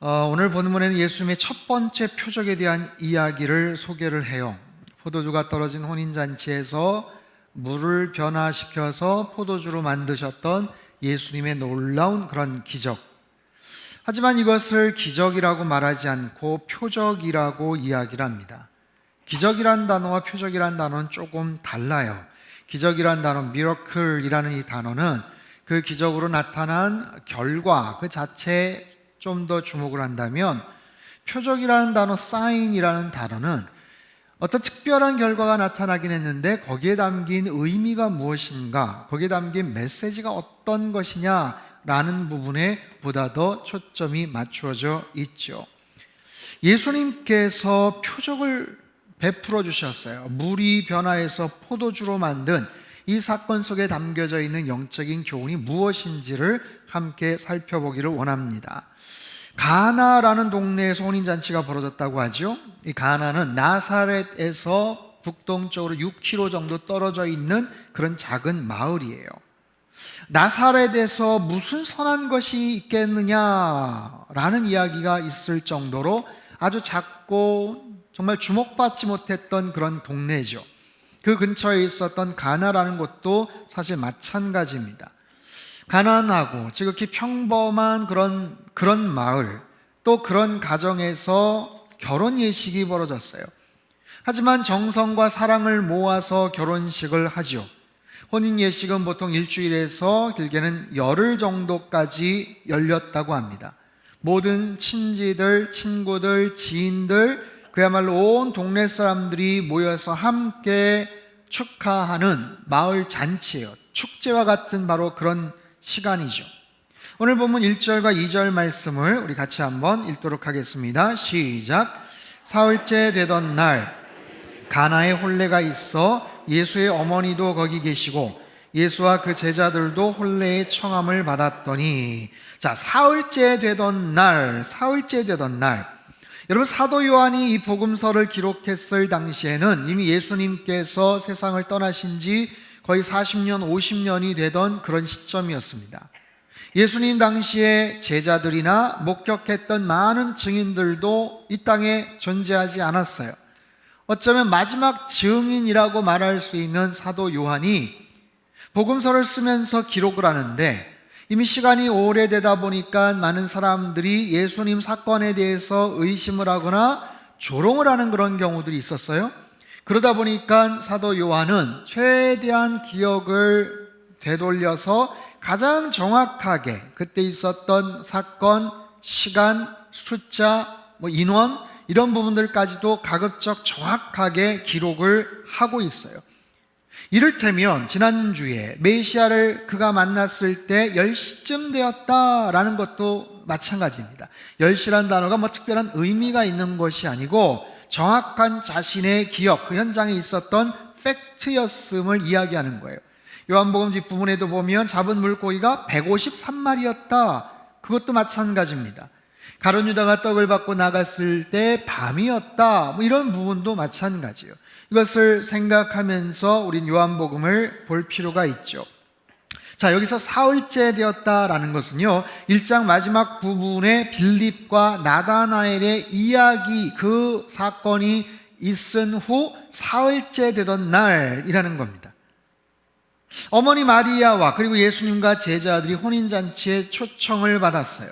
오늘 본문에는 예수님의 첫 번째 표적에 대한 이야기를 소개를 해요. 포도주가 떨어진 혼인잔치에서 물을 변화시켜서 포도주로 만드셨던 예수님의 놀라운 그런 기적. 하지만 이것을 기적이라고 말하지 않고 표적이라고 이야기를 합니다. 기적이란 단어와 표적이란 단어는 조금 달라요. 기적이란 단어, 미러클이라는 이 단어는 그 기적으로 나타난 결과, 그 자체에 좀 더 주목을 한다면, 표적이라는 단어, 사인이라는 단어는 어떤 특별한 결과가 나타나긴 했는데 거기에 담긴 의미가 무엇인가, 거기에 담긴 메시지가 어떤 것이냐라는 부분에 보다 더 초점이 맞추어져 있죠. 예수님께서 표적을 베풀어 주셨어요. 물이 변화해서 포도주로 만든 이 사건 속에 담겨져 있는 영적인 교훈이 무엇인지를 함께 살펴보기를 원합니다. 가나라는 동네에서 혼인잔치가 벌어졌다고 하죠. 이 가나는 나사렛에서 북동쪽으로 6km 정도 떨어져 있는 그런 작은 마을이에요. 나사렛에서 무슨 선한 것이 있겠느냐라는 이야기가 있을 정도로 아주 작고 정말 주목받지 못했던 그런 동네죠. 그 근처에 있었던 가나라는 곳도 사실 마찬가지입니다. 가난하고 지극히 평범한 그런 마을, 또 그런 가정에서 결혼 예식이 벌어졌어요. 하지만 정성과 사랑을 모아서 결혼식을 하죠. 혼인 예식은 보통 일주일에서 길게는 열흘 정도까지 열렸다고 합니다. 모든 친지들, 친구들, 지인들, 그야말로 온 동네 사람들이 모여서 함께 축하하는 마을 잔치예요. 축제와 같은 바로 그런 시간이죠. 오늘 본문 1절과 2절 말씀을 우리 같이 한번 읽도록 하겠습니다. 시작. 사흘째 되던 날 가나에 혼례가 있어 예수의 어머니도 거기 계시고 예수와 그 제자들도 혼례의 청함을 받았더니, 자, 사흘째 되던 날. 여러분, 사도 요한이 이 복음서를 기록했을 당시에는 이미 예수님께서 세상을 떠나신 지 거의 40년, 50년이 되던 그런 시점이었습니다. 예수님 당시에 제자들이나 목격했던 많은 증인들도 이 땅에 존재하지 않았어요. 어쩌면 마지막 증인이라고 말할 수 있는 사도 요한이 복음서를 쓰면서 기록을 하는데, 이미 시간이 오래되다 보니까 많은 사람들이 예수님 사건에 대해서 의심을 하거나 조롱을 하는 그런 경우들이 있었어요. 그러다 보니까 사도 요한은 최대한 기억을 되돌려서 가장 정확하게 그때 있었던 사건, 시간, 숫자, 인원, 이런 부분들까지도 가급적 정확하게 기록을 하고 있어요. 이를테면 지난주에 메시아를 그가 만났을 때 10시쯤 되었다라는 것도 마찬가지입니다. 10시란 단어가 특별한 의미가 있는 것이 아니고 정확한 자신의 기억, 그 현장에 있었던 팩트였음을 이야기하는 거예요. 요한복음 뒷부분에도 보면 잡은 물고기가 153마리였다. 그것도 마찬가지입니다. 가룟 유다가 떡을 받고 나갔을 때 밤이었다. 이런 부분도 마찬가지예요. 이것을 생각하면서 우린 요한복음을 볼 필요가 있죠. 자, 여기서 사흘째 되었다라는 것은요, 1장 마지막 부분에 빌립과 나다나엘의 이야기, 그 사건이 있은 후 사흘째 되던 날이라는 겁니다. 어머니 마리아와 그리고 예수님과 제자들이 혼인잔치에 초청을 받았어요.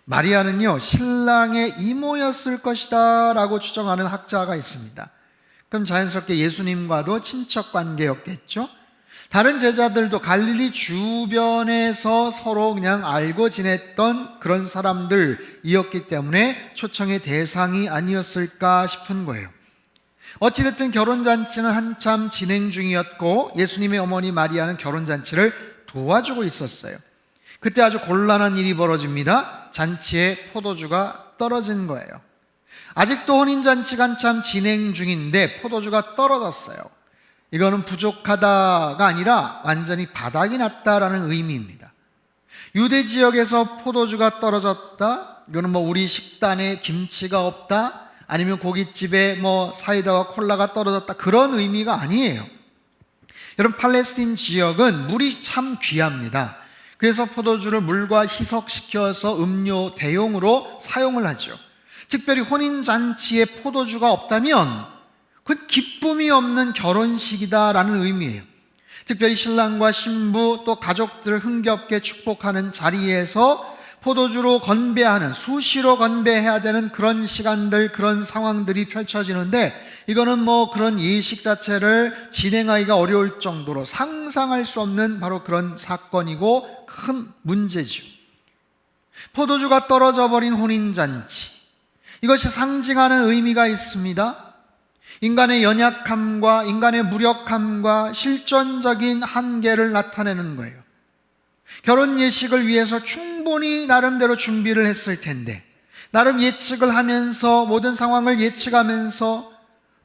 마리아는요, 신랑의 이모였을 것이다 라고 추정하는 학자가 있습니다. 그럼 자연스럽게 예수님과도 친척 관계였겠죠? 다른 제자들도 갈릴리 주변에서 서로 그냥 알고 지냈던 그런 사람들이었기 때문에 초청의 대상이 아니었을까 싶은 거예요. 어찌됐든 결혼잔치는 한참 진행 중이었고 예수님의 어머니 마리아는 결혼잔치를 도와주고 있었어요. 그때 아주 곤란한 일이 벌어집니다. 잔치에 포도주가 떨어진 거예요. 아직도 혼인잔치가 한참 진행 중인데 포도주가 떨어졌어요. 이거는 부족하다가 아니라 완전히 바닥이 났다라는 의미입니다. 유대 지역에서 포도주가 떨어졌다, 이거는 우리 식단에 김치가 없다, 아니면 고깃집에 사이다와 콜라가 떨어졌다, 그런 의미가 아니에요. 여러분, 팔레스틴 지역은 물이 참 귀합니다. 그래서 포도주를 물과 희석시켜서 음료 대용으로 사용을 하죠. 특별히 혼인잔치에 포도주가 없다면 그건 기쁨이 없는 결혼식이다라는 의미예요. 특별히 신랑과 신부 또 가족들을 흥겹게 축복하는 자리에서 포도주로 건배하는, 수시로 건배해야 되는 그런 시간들, 그런 상황들이 펼쳐지는데, 이거는 뭐 그런 예식 자체를 진행하기가 어려울 정도로 상상할 수 없는 바로 그런 사건이고 큰 문제죠. 포도주가 떨어져 버린 혼인잔치, 이것이 상징하는 의미가 있습니다. 인간의 연약함과 인간의 무력함과 실존적인 한계를 나타내는 거예요. 결혼 예식을 위해서 충분히 나름대로 준비를 했을 텐데, 나름 예측을 하면서 모든 상황을 예측하면서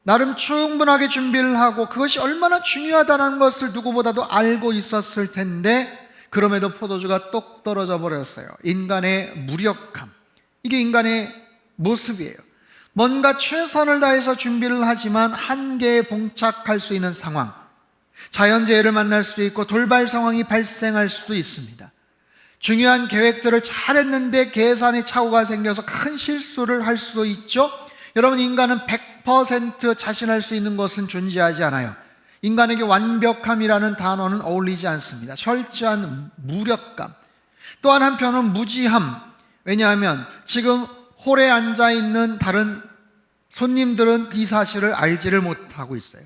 나름 충분하게 준비를 하고 그것이 얼마나 중요하다는 것을 누구보다도 알고 있었을 텐데, 그럼에도 포도주가 똑 떨어져 버렸어요. 인간의 무력함, 이게 인간의 모습이에요. 뭔가 최선을 다해서 준비를 하지만 한계에 봉착할 수 있는 상황, 자연재해를 만날 수도 있고 돌발 상황이 발생할 수도 있습니다. 중요한 계획들을 잘했는데 계산에 착오가 생겨서 큰 실수를 할 수도 있죠. 여러분, 인간은 100% 자신할 수 있는 것은 존재하지 않아요. 인간에게 완벽함이라는 단어는 어울리지 않습니다. 철저한 무력감, 또한 한편은 무지함. 왜냐하면 지금 홀에 앉아있는 다른 손님들은 이 사실을 알지를 못하고 있어요.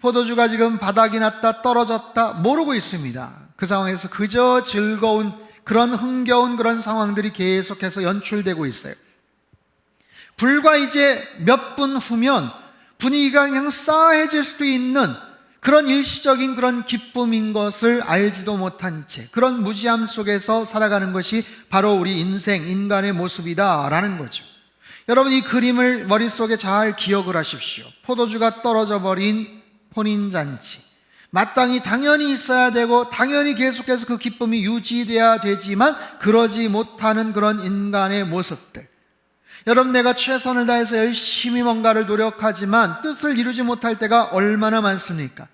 포도주가 지금 바닥이 났다 떨어졌다 모르고 있습니다. 그 상황에서 그저 즐거운 그런 흥겨운 그런 상황들이 계속해서 연출되고 있어요. 불과 이제 몇 분 후면 분위기가 그냥 싸해질 수도 있는 그런 일시적인 그런 기쁨인 것을 알지도 못한 채 그런 무지함 속에서 살아가는 것이 바로 우리 인생, 인간의 모습이다라는 거죠. 여러분, 이 그림을 머릿속에 잘 기억을 하십시오. 포도주가 떨어져 버린 혼인잔치, 마땅히 당연히 있어야 되고 당연히 계속해서 그 기쁨이 유지돼야 되지만 그러지 못하는 그런 인간의 모습들. 여러분, 내가 최선을 다해서 열심히 뭔가를 노력하지만 뜻을 이루지 못할 때가 얼마나 많습니까?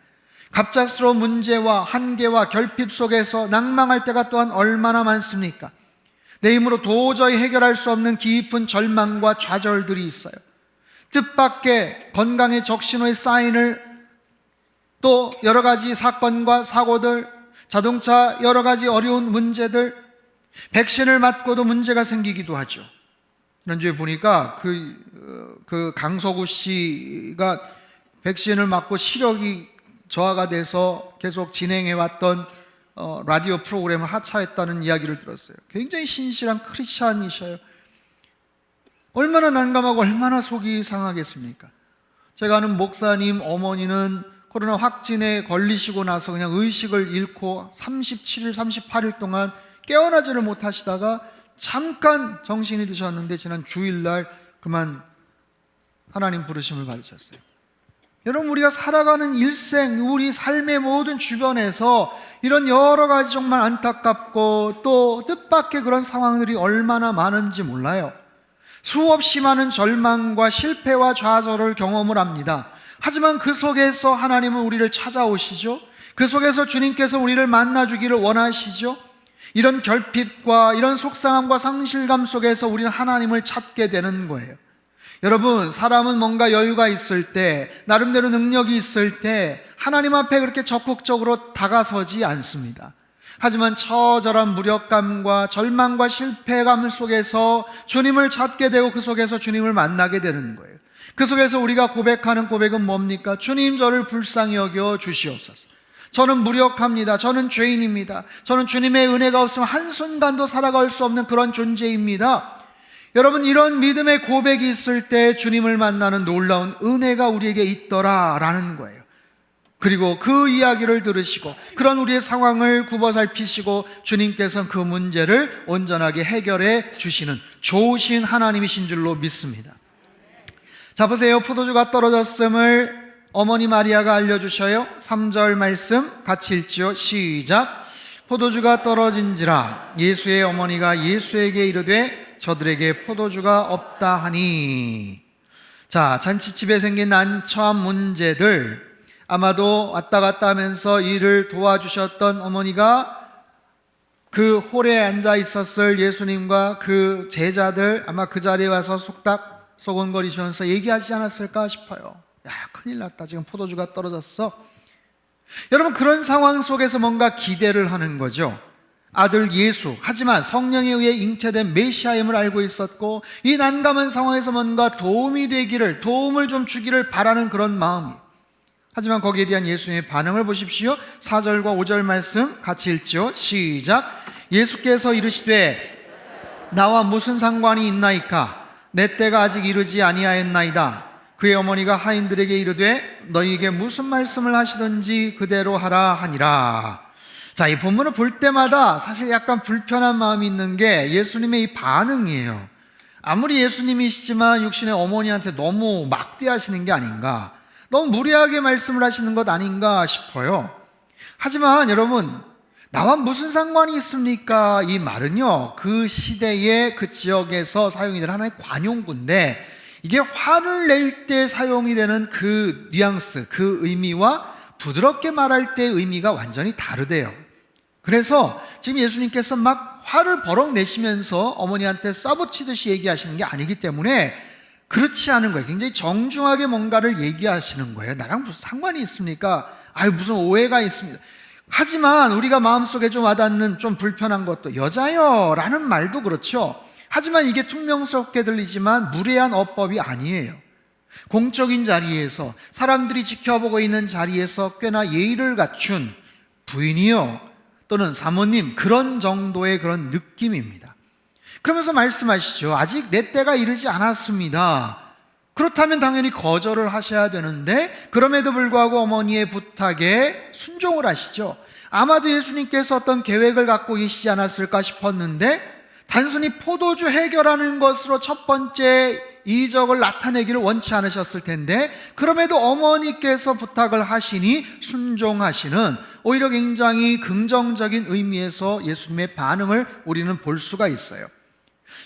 갑작스러운 문제와 한계와 결핍 속에서 낭망할 때가 또한 얼마나 많습니까? 내 힘으로 도저히 해결할 수 없는 깊은 절망과 좌절들이 있어요. 뜻밖의 건강의 적신호의 사인을, 또 여러 가지 사건과 사고들, 자동차 여러 가지 어려운 문제들, 백신을 맞고도 문제가 생기기도 하죠. 지난주에 보니까 그 강서구 씨가 백신을 맞고 시력이 저하가 돼서 계속 진행해왔던 라디오 프로그램을 하차했다는 이야기를 들었어요. 굉장히 신실한 크리스찬이셔요. 얼마나 난감하고 얼마나 속이 상하겠습니까? 제가 아는 목사님 어머니는 코로나 확진에 걸리시고 나서 그냥 의식을 잃고 37일, 38일 동안 깨어나지를 못하시다가 잠깐 정신이 드셨는데 지난 주일날 그만 하나님 부르심을 받으셨어요. 여러분, 우리가 살아가는 일생, 우리 삶의 모든 주변에서 이런 여러 가지 정말 안타깝고 또 뜻밖의 그런 상황들이 얼마나 많은지 몰라요. 수없이 많은 절망과 실패와 좌절을 경험을 합니다. 하지만 그 속에서 하나님은 우리를 찾아오시죠. 그 속에서 주님께서 우리를 만나주기를 원하시죠. 이런 결핍과 이런 속상함과 상실감 속에서 우리는 하나님을 찾게 되는 거예요. 여러분, 사람은 뭔가 여유가 있을 때, 나름대로 능력이 있을 때 하나님 앞에 그렇게 적극적으로 다가서지 않습니다. 하지만 처절한 무력감과 절망과 실패감 속에서 주님을 찾게 되고 그 속에서 주님을 만나게 되는 거예요. 그 속에서 우리가 고백하는 고백은 뭡니까? 주님, 저를 불쌍히 여겨 주시옵소서. 저는 무력합니다. 저는 죄인입니다. 저는 주님의 은혜가 없으면 한순간도 살아갈 수 없는 그런 존재입니다. 여러분, 이런 믿음의 고백이 있을 때 주님을 만나는 놀라운 은혜가 우리에게 있더라라는 거예요. 그리고 그 이야기를 들으시고 그런 우리의 상황을 굽어살피시고 주님께서는 그 문제를 온전하게 해결해 주시는 좋으신 하나님이신 줄로 믿습니다. 자, 보세요. 포도주가 떨어졌음을 어머니 마리아가 알려주셔요. 3절 말씀 같이 읽지요. 시작. 포도주가 떨어진지라 예수의 어머니가 예수에게 이르되 저들에게 포도주가 없다 하니. 자, 잔치집에 생긴 난처한 문제들, 아마도 왔다 갔다 하면서 일을 도와주셨던 어머니가 그 홀에 앉아 있었을 예수님과 그 제자들 아마 그 자리에 와서 속닥 소곤거리시면서 얘기하지 않았을까 싶어요. 야, 큰일 났다. 지금 포도주가 떨어졌어. 여러분, 그런 상황 속에서 뭔가 기대를 하는 거죠. 아들 예수, 하지만 성령에 의해 잉태된 메시아임을 알고 있었고, 이 난감한 상황에서 뭔가 도움이 되기를, 도움을 좀 주기를 바라는 그런 마음이. 하지만 거기에 대한 예수님의 반응을 보십시오. 4절과 5절 말씀 같이 읽죠. 시작. 예수께서 이르시되 나와 무슨 상관이 있나이까? 내 때가 아직 이르지 아니하였나이다. 그의 어머니가 하인들에게 이르되 너희에게 무슨 말씀을 하시든지 그대로 하라 하니라. 자, 이 본문을 볼 때마다 사실 약간 불편한 마음이 있는 게 예수님의 이 반응이에요. 아무리 예수님이시지만 육신의 어머니한테 너무 막대하시는 게 아닌가, 너무 무리하게 말씀을 하시는 것 아닌가 싶어요. 하지만 여러분, 나와 무슨 상관이 있습니까? 이 말은요, 그 시대의 그 지역에서 사용이 되는 하나의 관용구인데, 이게 화를 낼 때 사용이 되는 그 뉘앙스, 그 의미와 부드럽게 말할 때의 의미가 완전히 다르대요. 그래서 지금 예수님께서 막 화를 버럭 내시면서 어머니한테 싸붙이듯이 얘기하시는 게 아니기 때문에 그렇지 않은 거예요. 굉장히 정중하게 뭔가를 얘기하시는 거예요. 나랑 무슨 상관이 있습니까? 아유, 무슨 오해가 있습니다. 하지만 우리가 마음속에 좀 와닿는 좀 불편한 것도, 여자요 라는 말도 그렇죠. 하지만 이게 퉁명스럽게 들리지만 무례한 어법이 아니에요. 공적인 자리에서, 사람들이 지켜보고 있는 자리에서 꽤나 예의를 갖춘 부인이요 또는 사모님, 그런 정도의 그런 느낌입니다. 그러면서 말씀하시죠. 아직 내 때가 이르지 않았습니다. 그렇다면 당연히 거절을 하셔야 되는데, 그럼에도 불구하고 어머니의 부탁에 순종을 하시죠. 아마도 예수님께서 어떤 계획을 갖고 계시지 않았을까 싶었는데, 단순히 포도주 해결하는 것으로 첫 번째 이적을 나타내기를 원치 않으셨을 텐데, 그럼에도 어머니께서 부탁을 하시니 순종하시는, 오히려 굉장히 긍정적인 의미에서 예수님의 반응을 우리는 볼 수가 있어요.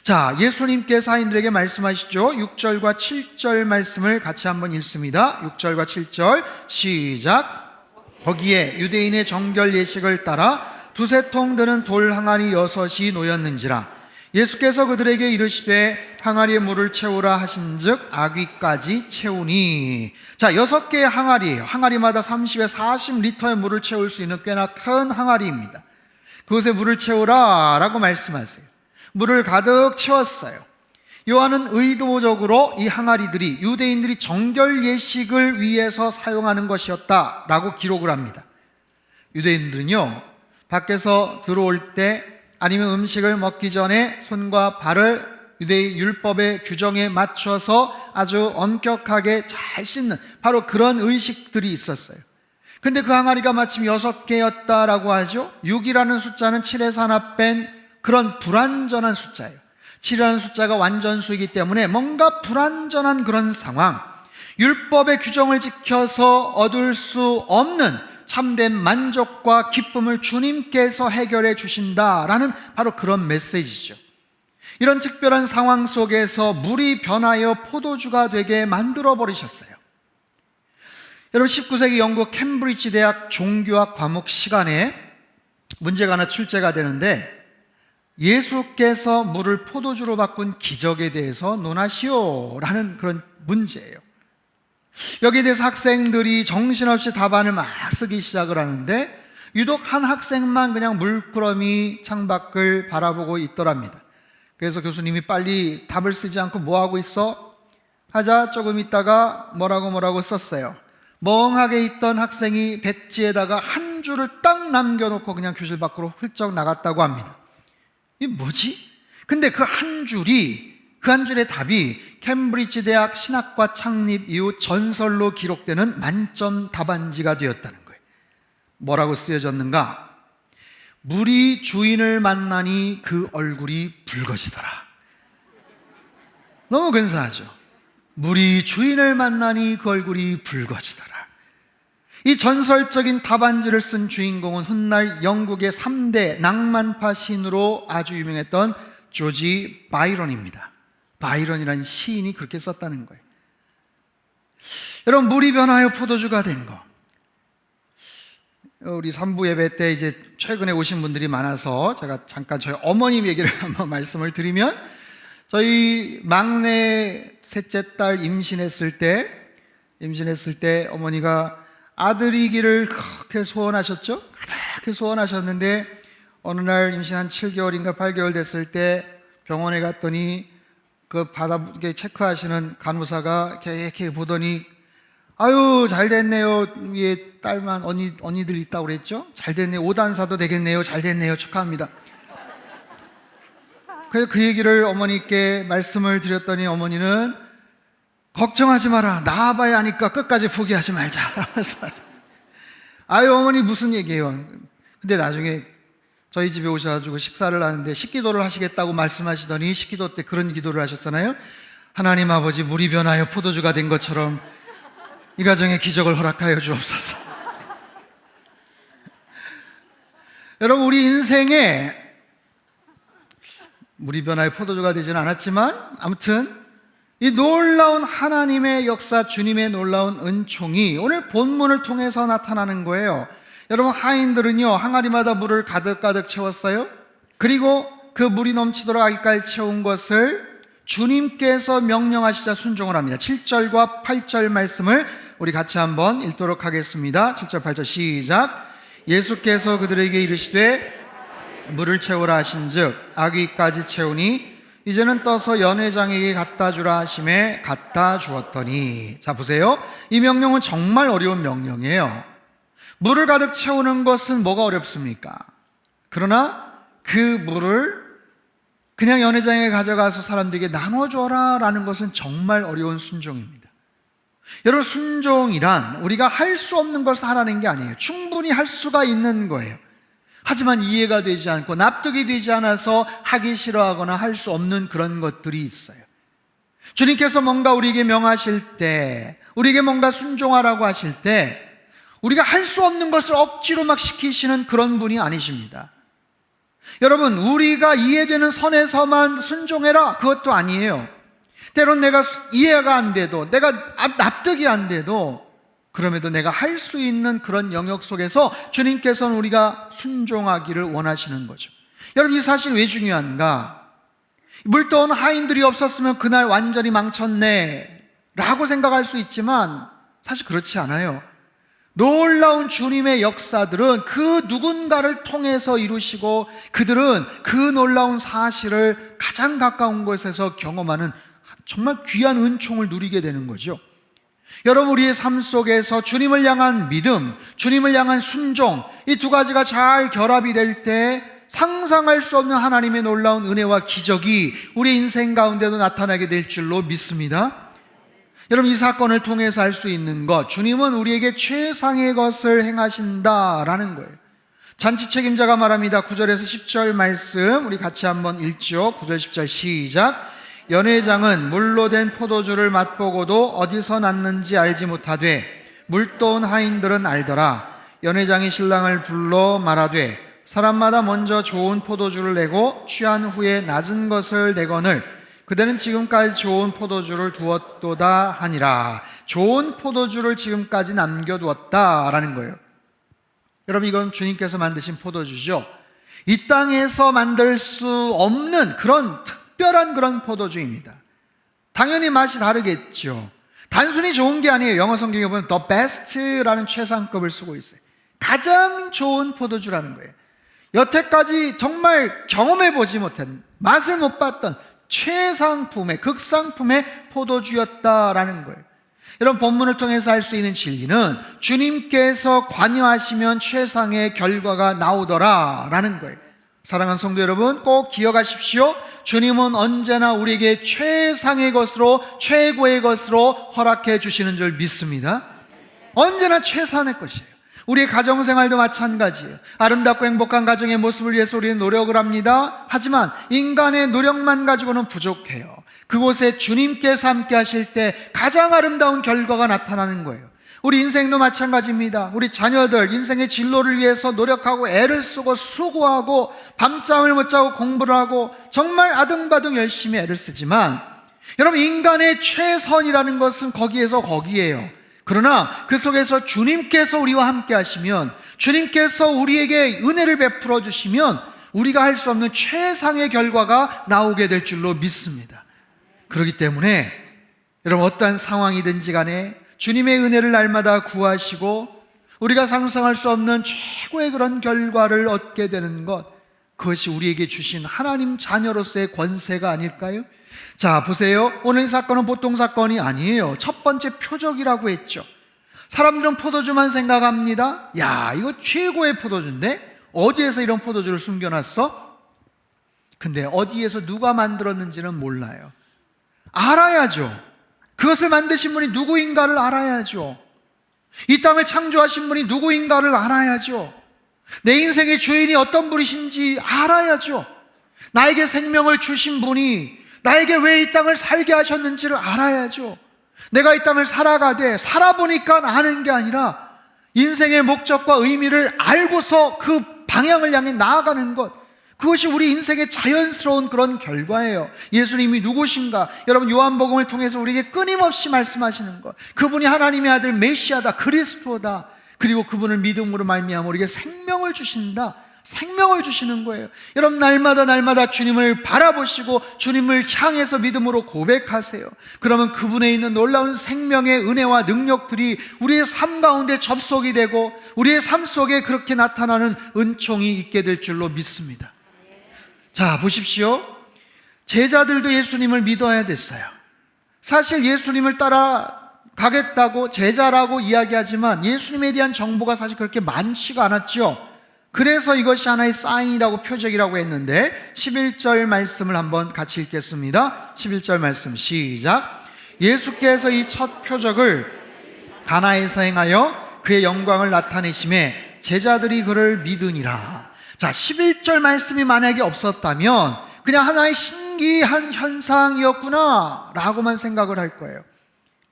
자, 예수님께서 하인들에게 말씀하시죠. 6절과 7절 말씀을 같이 한번 읽습니다. 6절과 7절 시작. 거기에 유대인의 정결 예식을 따라 두세 통 드는 돌 항아리 6이 놓였는지라. 예수께서 그들에게 이르시되 항아리에 물을 채우라 하신즉 아귀까지 채우니. 자, 6개의 항아리예요. 항아리마다 30에서 40리터의 물을 채울 수 있는 꽤나 큰 항아리입니다. 그곳에 물을 채우라 라고 말씀하세요. 물을 가득 채웠어요. 요한은 의도적으로 이 항아리들이 유대인들이 정결 예식을 위해서 사용하는 것이었다라고 기록을 합니다. 유대인들은요, 밖에서 들어올 때 아니면 음식을 먹기 전에 손과 발을 유대인 율법의 규정에 맞춰서 아주 엄격하게 잘 씻는 바로 그런 의식들이 있었어요. 근데 그 항아리가 마침 6개였다라고 하죠. 6이라는 숫자는 7에서 하나 뺀 그런 불완전한 숫자예요. 7이라는 숫자가 완전수이기 때문에 뭔가 불완전한 그런 상황, 율법의 규정을 지켜서 얻을 수 없는 참된 만족과 기쁨을 주님께서 해결해 주신다라는 바로 그런 메시지죠. 이런 특별한 상황 속에서 물이 변하여 포도주가 되게 만들어 버리셨어요. 여러분, 19세기 영국 캠브리지 대학 종교학 과목 시간에 문제가 하나 출제가 되는데, 예수께서 물을 포도주로 바꾼 기적에 대해서 논하시오라는 그런 문제예요. 여기에 대해서 학생들이 정신없이 답안을 막 쓰기 시작을 하는데, 유독 한 학생만 그냥 물끄러미 창밖을 바라보고 있더랍니다. 그래서 교수님이 빨리 답을 쓰지 않고 뭐 하고 있어? 하자 조금 있다가 뭐라고 썼어요. 멍하게 있던 학생이 백지에다가 한 줄을 딱 남겨놓고 그냥 교실 밖으로 훌쩍 나갔다고 합니다. 이게 뭐지? 근데 그 한 줄의 답이 캠브리지 대학 신학과 창립 이후 전설로 기록되는 만점 답안지가 되었다는 거예요. 뭐라고 쓰여졌는가? 물이 주인을 만나니 그 얼굴이 붉어지더라. 너무 근사하죠? 물이 주인을 만나니 그 얼굴이 붉어지더라. 이 전설적인 답안지를 쓴 주인공은 훗날 영국의 3대 낭만파 시인으로 아주 유명했던 조지 바이런입니다. 바이런이라는 시인이 그렇게 썼다는 거예요. 여러분, 물이 변하여 포도주가 된 거, 우리 3부 예배 때 이제 최근에 오신 분들이 많아서 제가 잠깐 저희 어머님 얘기를 한번 말씀을 드리면, 저희 막내 셋째 딸 임신했을 때 어머니가 아들이기를 그렇게 소원하셨죠? 그렇게 소원하셨는데 어느 날 임신 한 7개월인가 8개월 됐을 때 병원에 갔더니 그 체크하시는 간호사가 이렇게 보더니, 아유 잘 됐네요, 위에 딸만 언니들 있다고 그랬죠? 잘 됐네요, 5단사도 되겠네요, 잘 됐네요, 축하합니다. 그래서 그 얘기를 어머니께 말씀을 드렸더니 어머니는 걱정하지 마라, 나와봐야 하니까 끝까지 포기하지 말자. 아유 어머니 무슨 얘기예요. 근데 나중에 저희 집에 오셔가지고 식사를 하는데 식기도를 하시겠다고 말씀하시더니, 식기도 때 그런 기도를 하셨잖아요. 하나님 아버지, 물이 변하여 포도주가 된 것처럼 이 가정에 기적을 허락하여 주옵소서. 여러분, 우리 인생에 물이 변하여 포도주가 되지는 않았지만 아무튼 이 놀라운 하나님의 역사, 주님의 놀라운 은총이 오늘 본문을 통해서 나타나는 거예요. 여러분, 하인들은요 항아리마다 물을 가득가득 채웠어요. 그리고 그 물이 넘치도록 아기까지 채운 것을 주님께서 명령하시자 순종을 합니다. 7절과 8절 말씀을 우리 같이 한번 읽도록 하겠습니다. 7절 8절 시작. 예수께서 그들에게 이르시되 물을 채우라 하신즉 아기까지 채우니 이제는 떠서 연회장에게 갖다 주라 하심에 갖다 주었더니. 자 보세요, 이 명령은 정말 어려운 명령이에요. 물을 가득 채우는 것은 뭐가 어렵습니까? 그러나 그 물을 그냥 연회장에 가져가서 사람들에게 나눠줘라 라는 것은 정말 어려운 순종입니다. 여러분, 순종이란 우리가 할 수 없는 것을 하라는 게 아니에요. 충분히 할 수가 있는 거예요. 하지만 이해가 되지 않고 납득이 되지 않아서 하기 싫어하거나 할 수 없는 그런 것들이 있어요. 주님께서 뭔가 우리에게 명하실 때, 우리에게 뭔가 순종하라고 하실 때 우리가 할 수 없는 것을 억지로 막 시키시는 그런 분이 아니십니다. 여러분, 우리가 이해되는 선에서만 순종해라, 그것도 아니에요. 때론 내가 이해가 안 돼도, 내가 납득이 안 돼도, 그럼에도 내가 할 수 있는 그런 영역 속에서 주님께서는 우리가 순종하기를 원하시는 거죠. 여러분, 이 사실 왜 중요한가? 물 떠온 하인들이 없었으면 그날 완전히 망쳤네 라고 생각할 수 있지만 사실 그렇지 않아요. 놀라운 주님의 역사들은 그 누군가를 통해서 이루시고, 그들은 그 놀라운 사실을 가장 가까운 곳에서 경험하는 정말 귀한 은총을 누리게 되는 거죠. 여러분, 우리의 삶 속에서 주님을 향한 믿음, 주님을 향한 순종, 이 두 가지가 잘 결합이 될 때 상상할 수 없는 하나님의 놀라운 은혜와 기적이 우리 인생 가운데도 나타나게 될 줄로 믿습니다. 여러분, 이 사건을 통해서 알 수 있는 것, 주님은 우리에게 최상의 것을 행하신다라는 거예요. 잔치 책임자가 말합니다. 9절에서 10절 말씀 우리 같이 한번 읽죠. 9절 10절 시작. 연회장은 물로 된 포도주를 맛보고도 어디서 났는지 알지 못하되 물 떠온 하인들은 알더라. 연회장이 신랑을 불러 말하되 사람마다 먼저 좋은 포도주를 내고 취한 후에 낮은 것을 내거늘 그대는 지금까지 좋은 포도주를 두었도다 하니라. 좋은 포도주를 지금까지 남겨두었다라는 거예요. 여러분, 이건 주님께서 만드신 포도주죠. 이 땅에서 만들 수 없는 그런 특별한 그런 포도주입니다. 당연히 맛이 다르겠죠. 단순히 좋은 게 아니에요. 영어 성경에 보면 the best라는 최상급을 쓰고 있어요. 가장 좋은 포도주라는 거예요. 여태까지 정말 경험해보지 못한, 맛을 못 봤던 최상품의, 극상품의 포도주였다라는 거예요. 여러분, 본문을 통해서 알 수 있는 진리는 주님께서 관여하시면 최상의 결과가 나오더라라는 거예요. 사랑하는 성도 여러분, 꼭 기억하십시오. 주님은 언제나 우리에게 최상의 것으로, 최고의 것으로 허락해 주시는 줄 믿습니다. 언제나 최선의 것이에요. 우리의 가정생활도 마찬가지예요. 아름답고 행복한 가정의 모습을 위해서 우리는 노력을 합니다. 하지만 인간의 노력만 가지고는 부족해요. 그곳에 주님께서 함께 하실 때 가장 아름다운 결과가 나타나는 거예요. 우리 인생도 마찬가지입니다. 우리 자녀들 인생의 진로를 위해서 노력하고 애를 쓰고 수고하고 밤잠을 못 자고 공부를 하고 정말 아등바등 열심히 애를 쓰지만, 여러분, 인간의 최선이라는 것은 거기에서 거기에요. 그러나 그 속에서 주님께서 우리와 함께 하시면 주님께서 우리에게 은혜를 베풀어 주시면 우리가 할 수 없는 최상의 결과가 나오게 될 줄로 믿습니다. 그렇기 때문에 여러분, 어떠한 상황이든지 간에 주님의 은혜를 날마다 구하시고 우리가 상상할 수 없는 최고의 그런 결과를 얻게 되는 것, 그것이 우리에게 주신 하나님 자녀로서의 권세가 아닐까요? 자, 보세요. 오늘 이 사건은 보통 사건이 아니에요. 첫 번째 표적이라고 했죠. 사람들은 포도주만 생각합니다. 야, 이거 최고의 포도주인데 어디에서 이런 포도주를 숨겨놨어? 근데 어디에서 누가 만들었는지는 몰라요. 알아야죠. 그것을 만드신 분이 누구인가를 알아야죠. 이 땅을 창조하신 분이 누구인가를 알아야죠. 내 인생의 주인이 어떤 분이신지 알아야죠. 나에게 생명을 주신 분이 나에게 왜 이 땅을 살게 하셨는지를 알아야죠. 내가 이 땅을 살아가되 살아보니까 아는 게 아니라 인생의 목적과 의미를 알고서 그 방향을 향해 나아가는 것, 그것이 우리 인생의 자연스러운 그런 결과예요. 예수님이 누구신가? 여러분, 요한복음을 통해서 우리에게 끊임없이 말씀하시는 것, 그분이 하나님의 아들 메시아다, 그리스도다, 그리고 그분을 믿음으로 말미암아 우리에게 생명을 주신다, 생명을 주시는 거예요. 여러분, 날마다 주님을 바라보시고 주님을 향해서 믿음으로 고백하세요. 그러면 그분에 있는 놀라운 생명의 은혜와 능력들이 우리의 삶 가운데 접속이 되고 우리의 삶 속에 그렇게 나타나는 은총이 있게 될 줄로 믿습니다. 자, 보십시오. 제자들도 예수님을 믿어야 됐어요. 사실 예수님을 따라가겠다고 제자라고 이야기하지만 예수님에 대한 정보가 사실 그렇게 많지가 않았죠. 그래서 이것이 하나의 사인이라고, 표적이라고 했는데 11절 말씀을 한번 같이 읽겠습니다. 11절 말씀 시작. 예수께서 이 첫 표적을 가나에서 행하여 그의 영광을 나타내심에 제자들이 그를 믿으니라. 자, 11절 말씀이 만약에 없었다면 그냥 하나의 신기한 현상이었구나 라고만 생각을 할 거예요.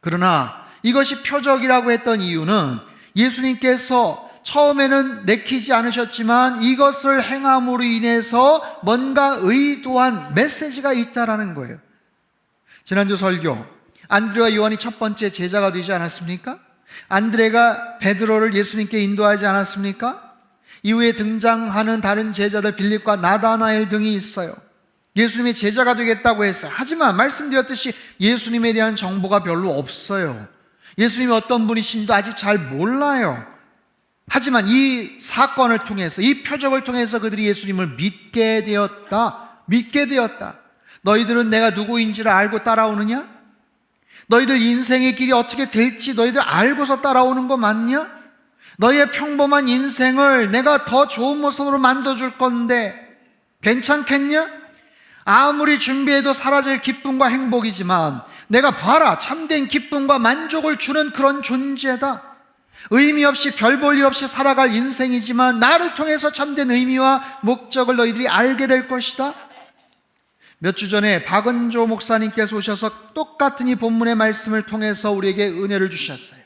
그러나 이것이 표적이라고 했던 이유는 예수님께서 처음에는 내키지 않으셨지만 이것을 행함으로 인해서 뭔가 의도한 메시지가 있다라는 거예요. 지난주 설교, 안드레와 요한이 첫 번째 제자가 되지 않았습니까? 안드레가 베드로를 예수님께 인도하지 않았습니까? 이후에 등장하는 다른 제자들 빌립과 나다나엘 등이 있어요. 예수님의 제자가 되겠다고 했어요. 하지만 말씀드렸듯이 예수님에 대한 정보가 별로 없어요. 예수님이 어떤 분이신지도 아직 잘 몰라요. 하지만 이 사건을 통해서, 이 표적을 통해서 그들이 예수님을 믿게 되었다. 너희들은 내가 누구인지를 알고 따라오느냐? 너희들 인생의 길이 어떻게 될지 너희들 알고서 따라오는 거 맞냐? 너희의 평범한 인생을 내가 더 좋은 모습으로 만들어줄 건데 괜찮겠냐? 아무리 준비해도 사라질 기쁨과 행복이지만 내가 봐라, 참된 기쁨과 만족을 주는 그런 존재다. 의미 없이 별 볼 일 없이 살아갈 인생이지만 나를 통해서 참된 의미와 목적을 너희들이 알게 될 것이다. 몇 주 전에 박은조 목사님께서 오셔서 똑같은 이 본문의 말씀을 통해서 우리에게 은혜를 주셨어요.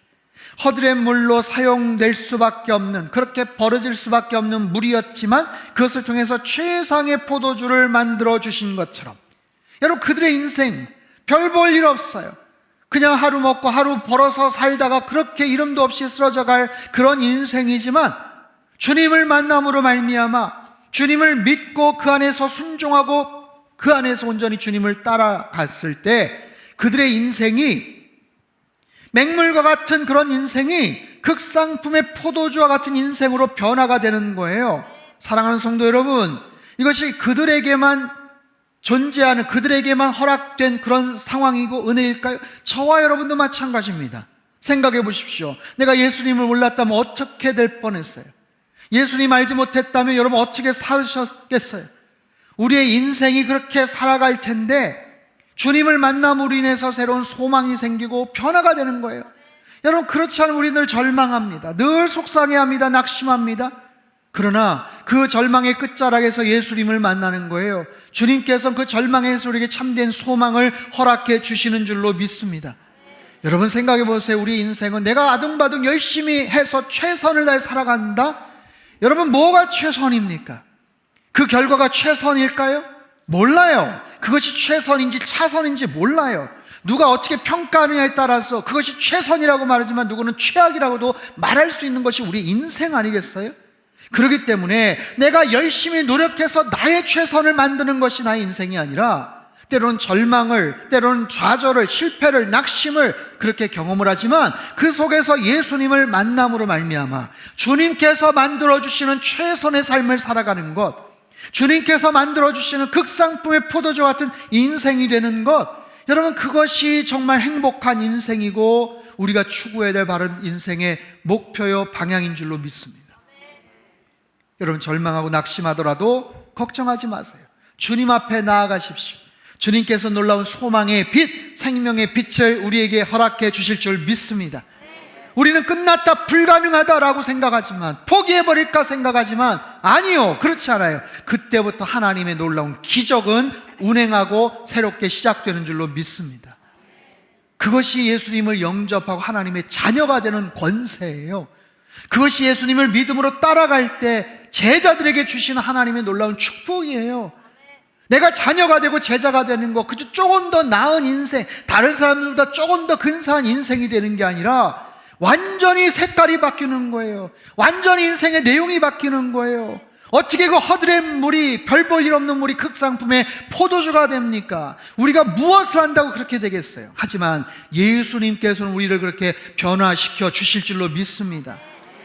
허들의 물로 사용될 수밖에 없는, 그렇게 버려질 수밖에 없는 물이었지만 그것을 통해서 최상의 포도주를 만들어 주신 것처럼 여러분, 그들의 인생 별 볼 일 없어요. 그냥 하루 먹고 하루 벌어서 살다가 그렇게 이름도 없이 쓰러져 갈 그런 인생이지만 주님을 만남으로 말미암아 주님을 믿고 그 안에서 순종하고 그 안에서 온전히 주님을 따라갔을 때 그들의 인생이, 맹물과 같은 그런 인생이 극상품의 포도주와 같은 인생으로 변화가 되는 거예요. 사랑하는 성도 여러분, 이것이 그들에게만 존재하는, 그들에게만 허락된 그런 상황이고 은혜일까요? 저와 여러분도 마찬가지입니다. 생각해 보십시오. 내가 예수님을 몰랐다면 어떻게 될 뻔했어요? 예수님 알지 못했다면 여러분 어떻게 사셨겠어요? 우리의 인생이 그렇게 살아갈 텐데 주님을 만남으로 인해서 새로운 소망이 생기고 변화가 되는 거예요. 여러분, 그렇지 않으면 우리 늘 절망합니다. 늘 속상해합니다. 낙심합니다. 그러나 그 절망의 끝자락에서 예수님을 만나는 거예요. 주님께서는 그 절망에서 우리에게 참된 소망을 허락해 주시는 줄로 믿습니다. 여러분, 생각해 보세요. 우리 인생은 내가 아둥바둥 열심히 해서 최선을 다해 살아간다? 여러분, 뭐가 최선입니까? 그 결과가 최선일까요? 몰라요. 그것이 최선인지 차선인지 몰라요. 누가 어떻게 평가하느냐에 따라서 그것이 최선이라고 말하지만 누구는 최악이라고도 말할 수 있는 것이 우리 인생 아니겠어요? 그렇기 때문에 내가 열심히 노력해서 나의 최선을 만드는 것이 나의 인생이 아니라 때로는 절망을, 때로는 좌절을, 실패를, 낙심을 그렇게 경험을 하지만 그 속에서 예수님을 만남으로 말미암아 주님께서 만들어주시는 최선의 삶을 살아가는 것, 주님께서 만들어주시는 극상품의 포도주 같은 인생이 되는 것, 여러분 그것이 정말 행복한 인생이고 우리가 추구해야 될 바른 인생의 목표요 방향인 줄로 믿습니다. 여러분 절망하고 낙심하더라도 걱정하지 마세요. 주님 앞에 나아가십시오. 주님께서 놀라운 소망의 빛, 생명의 빛을 우리에게 허락해 주실 줄 믿습니다. 우리는 끝났다, 불가능하다라고 생각하지만, 포기해버릴까 생각하지만 아니요, 그렇지 않아요. 그때부터 하나님의 놀라운 기적은 운행하고 새롭게 시작되는 줄로 믿습니다. 그것이 예수님을 영접하고 하나님의 자녀가 되는 권세예요. 그것이 예수님을 믿음으로 따라갈 때 제자들에게 주시는 하나님의 놀라운 축복이에요. 내가 자녀가 되고 제자가 되는 것, 그저 조금 더 나은 인생, 다른 사람들보다 조금 더 근사한 인생이 되는 게 아니라 완전히 색깔이 바뀌는 거예요. 완전히 인생의 내용이 바뀌는 거예요. 어떻게 그 허드렛 물이, 별 볼 일 없는 물이 극상품의 포도주가 됩니까? 우리가 무엇을 한다고 그렇게 되겠어요? 하지만 예수님께서는 우리를 그렇게 변화시켜 주실 줄로 믿습니다.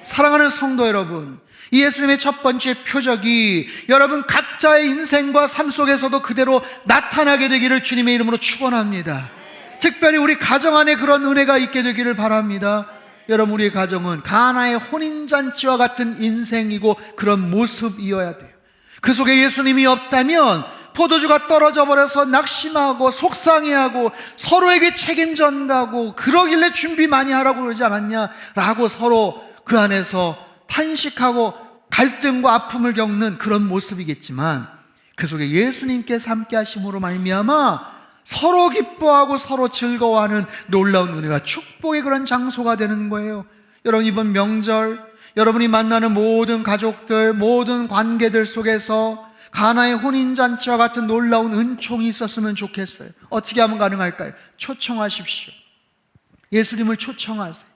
사랑하는 성도 여러분, 이 예수님의 첫 번째 표적이 여러분 각자의 인생과 삶 속에서도 그대로 나타나게 되기를 주님의 이름으로 축원합니다. 특별히 우리 가정 안에 그런 은혜가 있게 되기를 바랍니다. 여러분 우리의 가정은 가나의 혼인잔치와 같은 인생이고 그런 모습이어야 돼요. 그 속에 예수님이 없다면 포도주가 떨어져 버려서 낙심하고 속상해하고 서로에게 책임전가고 그러길래 준비 많이 하라고 그러지 않았냐라고 서로 그 안에서 탄식하고 갈등과 아픔을 겪는 그런 모습이겠지만 그 속에 예수님께서 함께 하심으로 말미암아 서로 기뻐하고 서로 즐거워하는 놀라운 은혜와 축복의 그런 장소가 되는 거예요. 여러분 이번 명절 여러분이 만나는 모든 가족들, 모든 관계들 속에서 가나의 혼인잔치와 같은 놀라운 은총이 있었으면 좋겠어요. 어떻게 하면 가능할까요? 초청하십시오. 예수님을 초청하세요.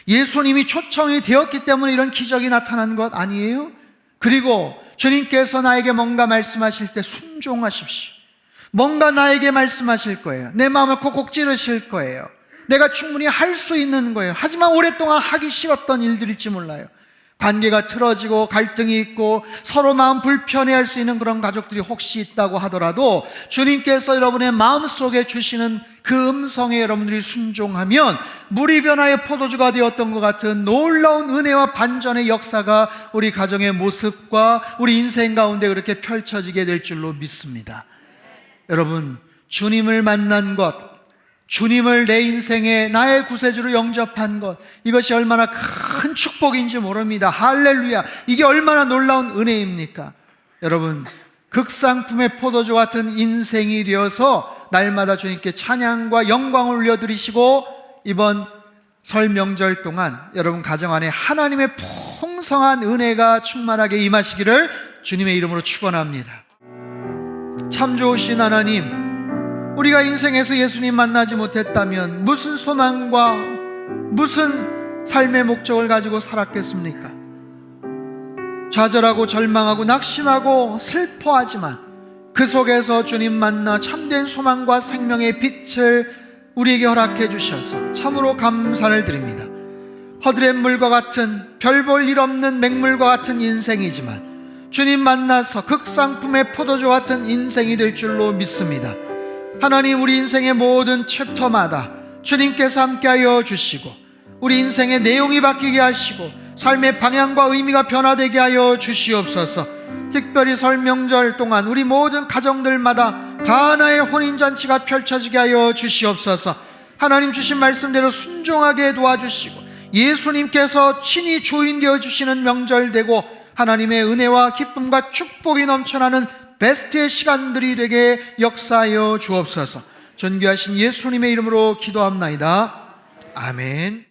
예수님이 초청이 되었기 때문에 이런 기적이 나타난 것 아니에요? 그리고 주님께서 나에게 뭔가 말씀하실 때 순종하십시오. 뭔가 나에게 말씀하실 거예요. 내 마음을 콕콕 찌르실 거예요. 내가 충분히 할 수 있는 거예요. 하지만 오랫동안 하기 싫었던 일들일지 몰라요. 관계가 틀어지고 갈등이 있고 서로 마음 불편해할 수 있는 그런 가족들이 혹시 있다고 하더라도 주님께서 여러분의 마음속에 주시는 그 음성에 여러분들이 순종하면 물이 변화의 포도주가 되었던 것 같은 놀라운 은혜와 반전의 역사가 우리 가정의 모습과 우리 인생 가운데 그렇게 펼쳐지게 될 줄로 믿습니다. 여러분 주님을 만난 것, 주님을 내 인생에 나의 구세주로 영접한 것, 이것이 얼마나 큰 축복인지 모릅니다. 할렐루야. 이게 얼마나 놀라운 은혜입니까? 여러분 극상품의 포도주 같은 인생이 되어서 날마다 주님께 찬양과 영광을 올려드리시고 이번 설 명절 동안 여러분 가정 안에 하나님의 풍성한 은혜가 충만하게 임하시기를 주님의 이름으로 축원합니다. 참 좋으신 하나님, 우리가 인생에서 예수님 만나지 못했다면 무슨 소망과 무슨 삶의 목적을 가지고 살았겠습니까? 좌절하고 절망하고 낙심하고 슬퍼하지만 그 속에서 주님 만나 참된 소망과 생명의 빛을 우리에게 허락해 주셔서 참으로 감사를 드립니다. 허드렛 물과 같은 별 볼 일 없는 맹물과 같은 인생이지만 주님 만나서 극상품의 포도주 같은 인생이 될 줄로 믿습니다. 하나님 우리 인생의 모든 챕터마다 주님께서 함께하여 주시고 우리 인생의 내용이 바뀌게 하시고 삶의 방향과 의미가 변화되게 하여 주시옵소서. 특별히 설 명절 동안 우리 모든 가정들마다 가나의 혼인잔치가 펼쳐지게 하여 주시옵소서. 하나님 주신 말씀대로 순종하게 도와주시고 예수님께서 친히 주인 되어 주시는 명절 되고 하나님의 은혜와 기쁨과 축복이 넘쳐나는 베스트의 시간들이 되게 역사하여 주옵소서. 존귀하신 예수님의 이름으로 기도합나이다. 아멘.